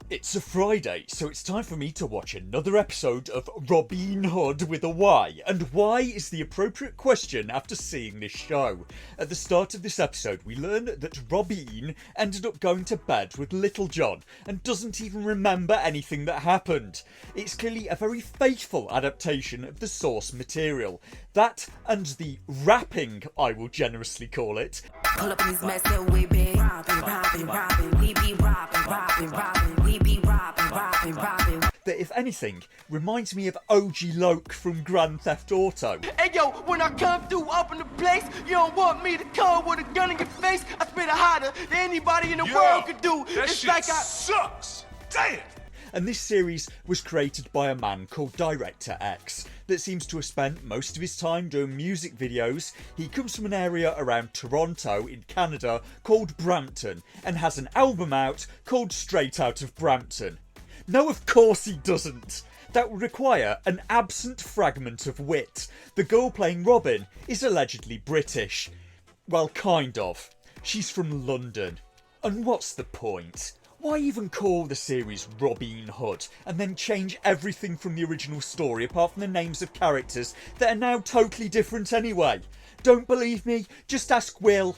It's a Friday, so it's time for me to watch another episode of Robyn Hood with a Y. And why is the appropriate question after seeing this show. At the start of this episode, we learn that Robyn ended up going to bed with Little John and doesn't even remember anything that happened. It's clearly a very faithful adaptation of the source material. That and the rapping, I will generously call it. Pull up in this mess that we be robbing, we be robbing, we be robbing. That, if anything, reminds me of OG Loke from Grand Theft Auto. Hey yo, when I come through up in the place, you don't want me to come with a gun in your face. I spit it hotter than anybody in the world could do. That It's shit like sucks. Damn. And this series was created by a man called Director X that seems to have spent most of his time doing music videos. He comes from an area around Toronto in Canada called Brampton and has an album out called Straight Out of Brampton. No, of course he doesn't. That would require an absent fragment of wit. The girl playing Robyn is allegedly British. Well, kind of. She's from London. And what's the point? Why even call the series Robyn Hood and then change everything from the original story apart from the names of characters that are now totally different anyway? Don't believe me? Just ask Jill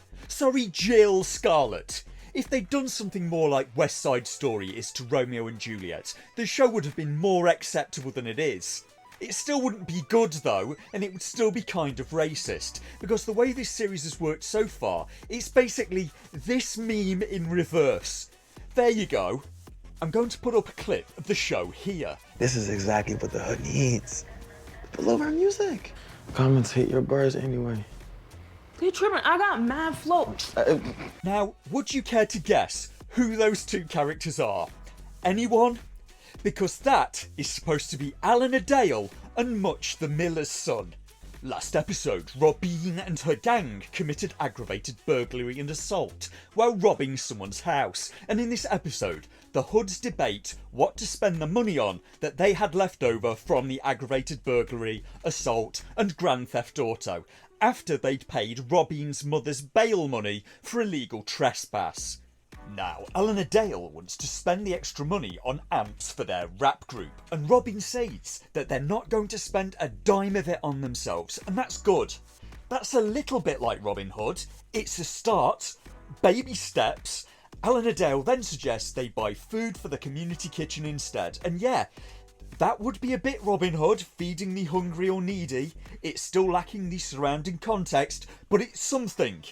Scarlett. If they'd done something more like West Side Story is to Romeo and Juliet, the show would have been more acceptable than it is. It still wouldn't be good though, and it would still be kind of racist, because the way this series has worked so far, it's basically this meme in reverse. There you go. I'm going to put up a clip of the show here. This is exactly what the hood needs. People love our music. Commentate your bars anyway. You tripping? I got mad flow. Now, would you care to guess who those two characters are? Anyone? Because that is supposed to be Alan Adale and Much the Miller's son. Last episode, Robyn and her gang committed aggravated burglary and assault while robbing someone's house, and in this episode, the Hoods debate what to spend the money on that they had left over from the aggravated burglary, assault and Grand Theft Auto, after they'd paid Robyn's mother's bail money for illegal trespass. Now, Alan Adale wants to spend the extra money on amps for their rap group, and Robyn says that they're not going to spend a dime of it on themselves, and that's good. That's a little bit like Robyn Hood. It's a start, baby steps. Alan Adale then suggests they buy food for the community kitchen instead, and yeah, that would be a bit Robyn Hood, feeding the hungry or needy. It's still lacking the surrounding context, but it's something.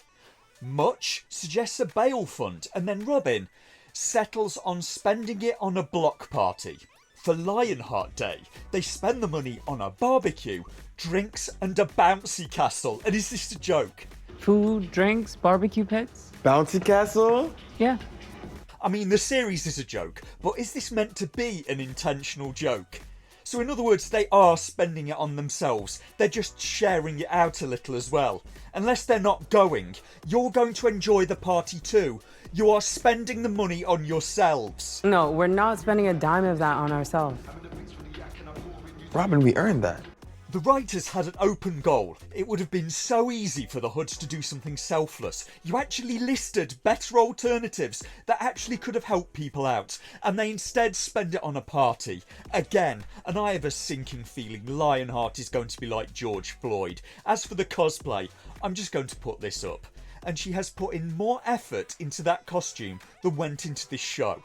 Much suggests a bail fund, and then Robyn settles on spending it on a block party. For Lionheart Day, they spend the money on a barbecue, drinks and a bouncy castle. And is this a joke? Food, drinks, barbecue pits? Bouncy Castle? Yeah. I mean, the series is a joke, but is this meant to be an intentional joke? So in other words, they are spending it on themselves. They're just sharing it out a little as well. Unless they're not going, you're going to enjoy the party too. You are spending the money on yourselves. No, we're not spending a dime of that on ourselves. Robyn, we earned that. The writers had an open goal. It would have been so easy for the Hoods to do something selfless. You actually listed better alternatives that actually could have helped people out, and they instead spend it on a party. Again, and I have a sinking feeling Lionheart is going to be like George Floyd. As for the cosplay, I'm just going to put this up. And she has put in more effort into that costume than went into this show.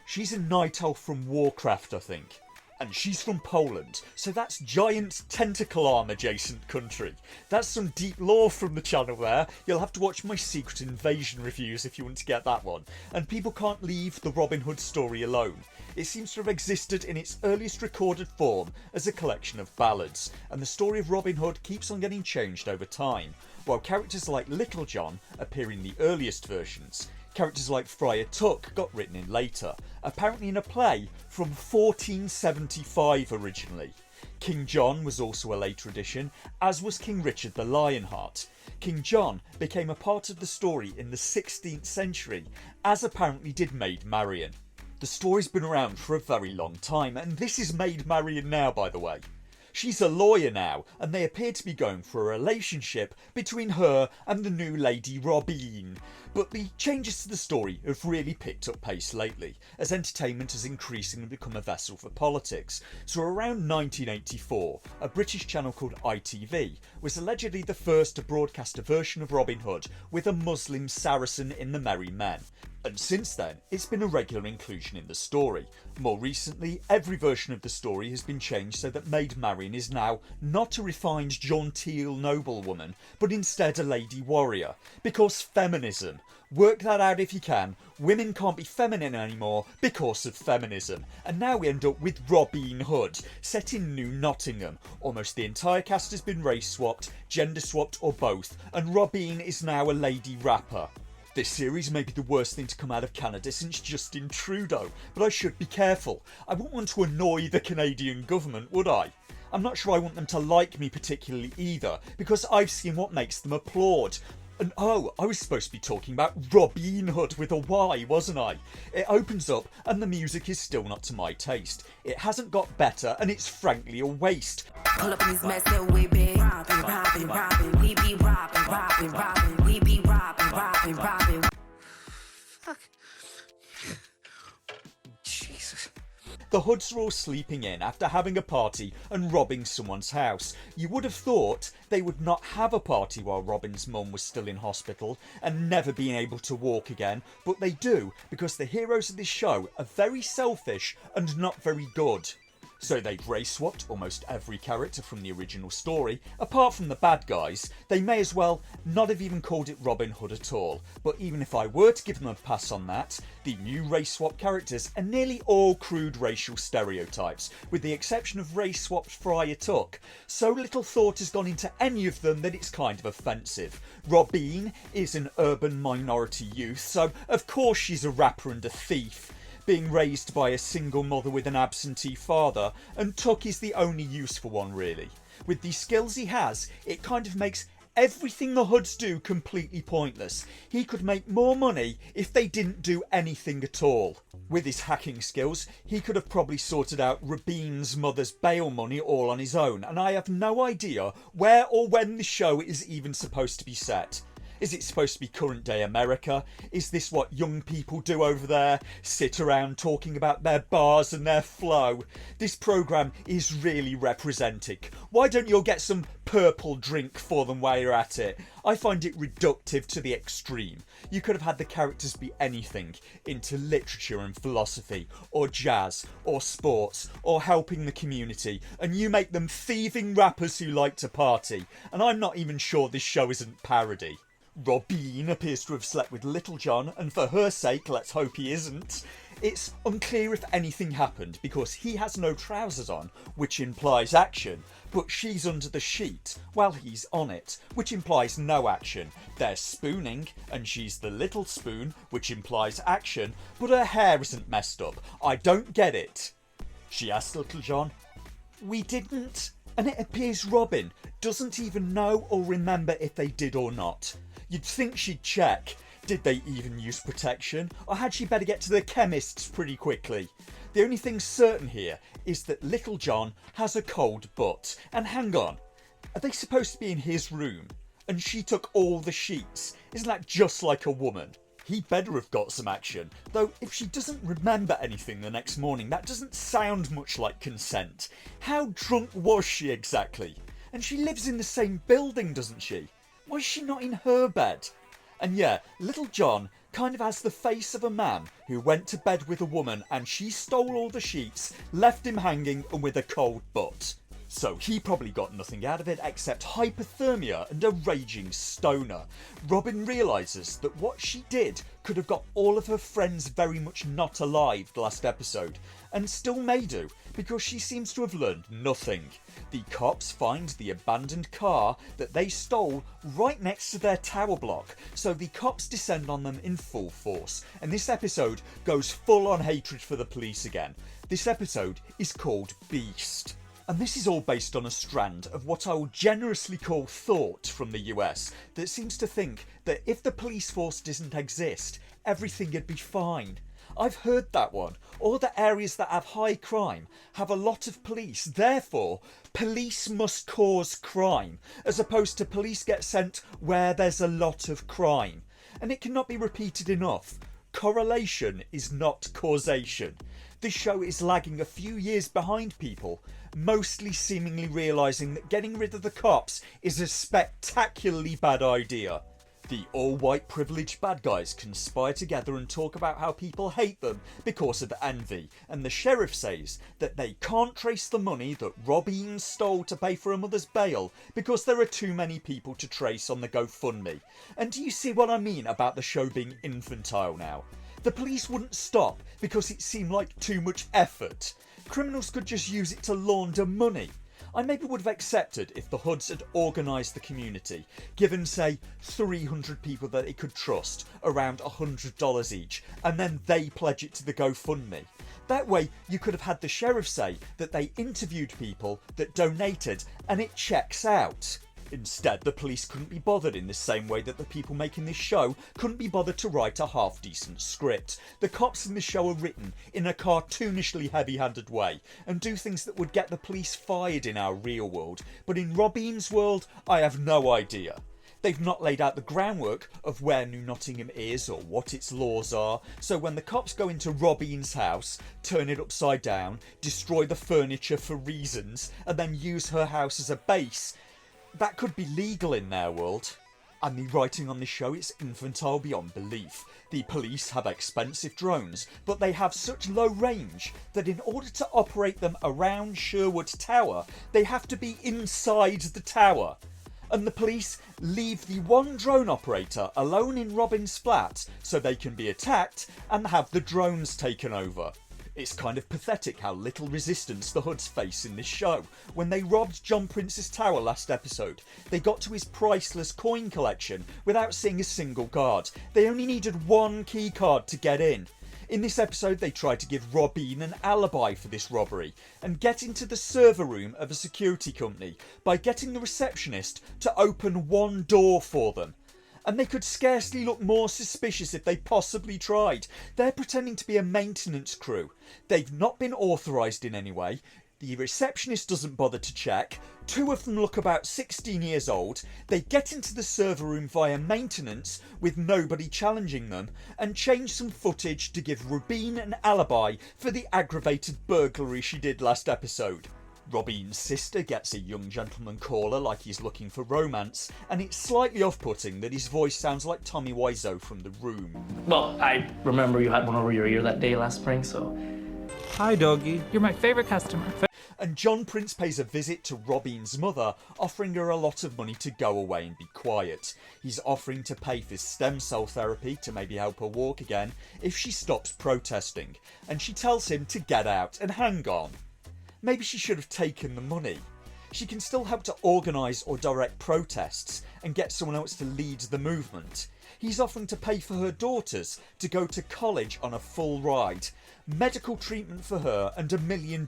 She's a night elf from Warcraft, I think. And she's from Poland, so that's giant tentacle arm adjacent country. That's some deep lore from the channel there. You'll have to watch my Secret Invasion reviews if you want to get that one. And people can't leave the Robyn Hood story alone. It seems to have existed in its earliest recorded form as a collection of ballads, and the story of Robyn Hood keeps on getting changed over time, while characters like Little John appear in the earliest versions. Characters like Friar Tuck got written in later, apparently in a play from 1475 originally. King John was also a later addition, as was King Richard the Lionheart. King John became a part of the story in the 16th century, as apparently did Maid Marian. The story's been around for a very long time, and this is Maid Marian now, by the way. She's a lawyer now, and they appear to be going for a relationship between her and the new lady Robyn. But the changes to the story have really picked up pace lately, as entertainment has increasingly become a vessel for politics. So around 1984, a British channel called ITV was allegedly the first to broadcast a version of Robin Hood with a Muslim Saracen in the Merry Men. And since then, it's been a regular inclusion in the story. More recently, every version of the story has been changed so that Maid Marian is now not a refined genteel noblewoman, but instead a lady warrior. Because feminism. Work that out if you can. Women can't be feminine anymore because of feminism. And now we end up with Robyn Hood, set in New Nottingham. Almost the entire cast has been race swapped, gender swapped or both, and Robyn is now a lady rapper. This series may be the worst thing to come out of Canada since Justin Trudeau, but I should be careful. I wouldn't want to annoy the Canadian government, would I? I'm not sure I want them to like me particularly either, because I've seen what makes them applaud. And oh, I was supposed to be talking about Robyn Hood with a Y, wasn't I? It opens up and the music is still not to my taste. It hasn't got better and it's frankly a waste. Pull up in this mess that we be robbing, robbing, robbing. We be robbing, robbing, robbing. We be robbing, robbing, robbing. Jesus. The Hoods are all sleeping in after having a party and robbing someone's house. You would have thought they would not have a party while Robyn's mum was still in hospital and never being able to walk again, but they do because the heroes of this show are very selfish and not very good. So they've race swapped almost every character from the original story. Apart from the bad guys, they may as well not have even called it Robyn Hood at all. But even if I were to give them a pass on that, the new race swap characters are nearly all crude racial stereotypes, with the exception of race swapped Friar Tuck. So little thought has gone into any of them that it's kind of offensive. Robyn is an urban minority youth, so of course she's a rapper and a thief, being raised by a single mother with an absentee father, and Tuck is the only useful one really. With the skills he has, it kind of makes everything the Hoods do completely pointless. He could make more money if they didn't do anything at all. With his hacking skills, he could have probably sorted out Robyn's mother's bail money all on his own, and I have no idea where or when the show is even supposed to be set. Is it supposed to be current day America? Is this what young people do over there? Sit around talking about their bars and their flow? This programme is really representing. Why don't you all get some purple drink for them while you're at it? I find it reductive to the extreme. You could have had the characters be anything, into literature and philosophy, or jazz, or sports, or helping the community, and you make them thieving rappers who like to party. And I'm not even sure this show isn't parody. Robyn appears to have slept with Little John, and for her sake, let's hope he isn't. It's unclear if anything happened because he has no trousers on, which implies action, but she's under the sheet while he's on it, which implies no action. They're spooning, and she's the little spoon, which implies action, but her hair isn't messed up. I don't get it. She asked Little John. We didn't, and it appears Robyn doesn't even know or remember if they did or not. You'd think she'd check. Did they even use protection? Or had she better get to the chemist's pretty quickly? The only thing certain here is that Little John has a cold butt. And hang on, are they supposed to be in his room? And she took all the sheets. Isn't that just like a woman? He better have got some action. Though if she doesn't remember anything the next morning, that doesn't sound much like consent. How drunk was she exactly? And she lives in the same building, doesn't she? Why is she not in her bed? And yeah, Little John kind of has the face of a man who went to bed with a woman and she stole all the sheets, left him hanging and with a cold butt. So he probably got nothing out of it except hypothermia and a raging stoner. Robyn realises that what she did could have got all of her friends very much not alive the last episode, and still may do, because she seems to have learned nothing. The cops find the abandoned car that they stole right next to their tower block, so the cops descend on them in full force, and this episode goes full on hatred for the police again. This episode is called Beast. And this is all based on a strand of what I will generously call thought from the US that seems to think that if the police force doesn't exist, everything would be fine. I've heard that one. All the areas that have high crime have a lot of police. Therefore, police must cause crime, as opposed to police get sent where there's a lot of crime. And it cannot be repeated enough. Correlation is not causation. This show is lagging a few years behind people, mostly seemingly realising that getting rid of the cops is a spectacularly bad idea. The all-white privileged bad guys conspire together and talk about how people hate them because of envy, and the sheriff says that they can't trace the money that Robyn stole to pay for her mother's bail because there are too many people to trace on the GoFundMe. And do you see what I mean about the show being infantile now? The police wouldn't stop because it seemed like too much effort. Criminals could just use it to launder money. I maybe would have accepted if the Hoods had organised the community, given say 300 people that they could trust, around $100 each, and then they pledge it to the GoFundMe. That way you could have had the sheriff say that they interviewed people that donated and it checks out. Instead, the police couldn't be bothered in the same way that the people making this show couldn't be bothered to write a half-decent script. The cops in the show are written in a cartoonishly heavy-handed way and do things that would get the police fired in our real world, but in Robyn's world, I have no idea. They've not laid out the groundwork of where New Nottingham is or what its laws are, so when the cops go into Robyn's house, turn it upside down, destroy the furniture for reasons, and then use her house as a base, that could be legal in their world. And the writing on this show is infantile beyond belief. The police have expensive drones, but they have such low range that in order to operate them around Sherwood Tower, they have to be inside the tower. And the police leave the one drone operator alone in Robyn's flat so they can be attacked and have the drones taken over. It's kind of pathetic how little resistance the Hoods face in this show. When they robbed John Prince's tower last episode, they got to his priceless coin collection without seeing a single guard. They only needed one key card to get in. In this episode, they tried to give Robyn an alibi for this robbery and get into the server room of a security company by getting the receptionist to open one door for them. And they could scarcely look more suspicious if they possibly tried. They're pretending to be a maintenance crew. They've not been authorised in any way. The receptionist doesn't bother to check. Two of them look about 16 years old. They get into the server room via maintenance with nobody challenging them and change some footage to give Robyn an alibi for the aggravated burglary she did last episode. Robyn's sister gets a young gentleman caller like he's looking for romance, and it's slightly off-putting that his voice sounds like Tommy Wiseau from The Room. Well, I remember you had one over your ear that day last spring, so... Hi, doggy. You're my favorite customer. And John Prince pays a visit to Robyn's mother, offering her a lot of money to go away and be quiet. He's offering to pay for stem cell therapy to maybe help her walk again if she stops protesting, and she tells him to get out and hang on. Maybe she should have taken the money. She can still help to organise or direct protests and get someone else to lead the movement. He's offering to pay for her daughters to go to college on a full ride, medical treatment for her and $1 million.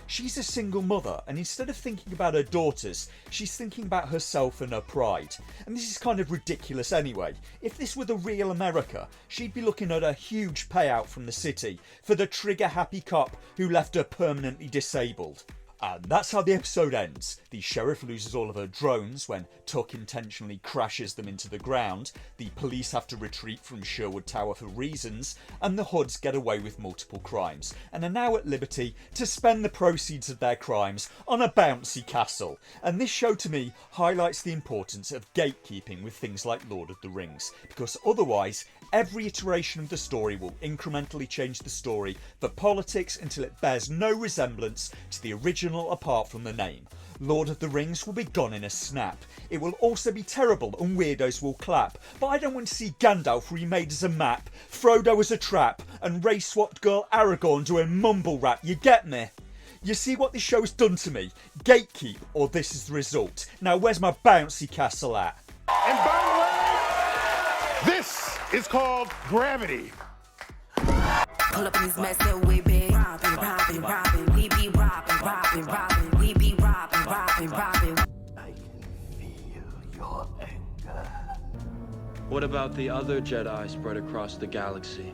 She's a single mother, and instead of thinking about her daughters, she's thinking about herself and her pride. And this is kind of ridiculous anyway. If this were the real America, she'd be looking at a huge payout from the city for the trigger-happy cop who left her permanently disabled. And that's how the episode ends. The sheriff loses all of her drones when Tuck intentionally crashes them into the ground, the police have to retreat from Sherwood Tower for reasons, and the Hoods get away with multiple crimes, and are now at liberty to spend the proceeds of their crimes on a bouncy castle. And this show to me highlights the importance of gatekeeping with things like Lord of the Rings, because otherwise every iteration of the story will incrementally change the story for politics until it bears no resemblance to the original apart from the name. Lord of the Rings will be gone in a snap. It will also be terrible and weirdos will clap, but I don't want to see Gandalf remade as a map, Frodo as a trap, and race-swapped girl Aragorn doing mumble rap, you get me? You see what this show's done to me? Gatekeep, or this is the result. Now where's my bouncy castle at? And by the way, this is called gravity. Pull up in this mess that way big. Robyn, Robyn, Robyn, we be Robyn, Robyn, Robyn, we be Robyn, Robyn, Robyn. I can feel your anger. What about the other Jedi spread across the galaxy?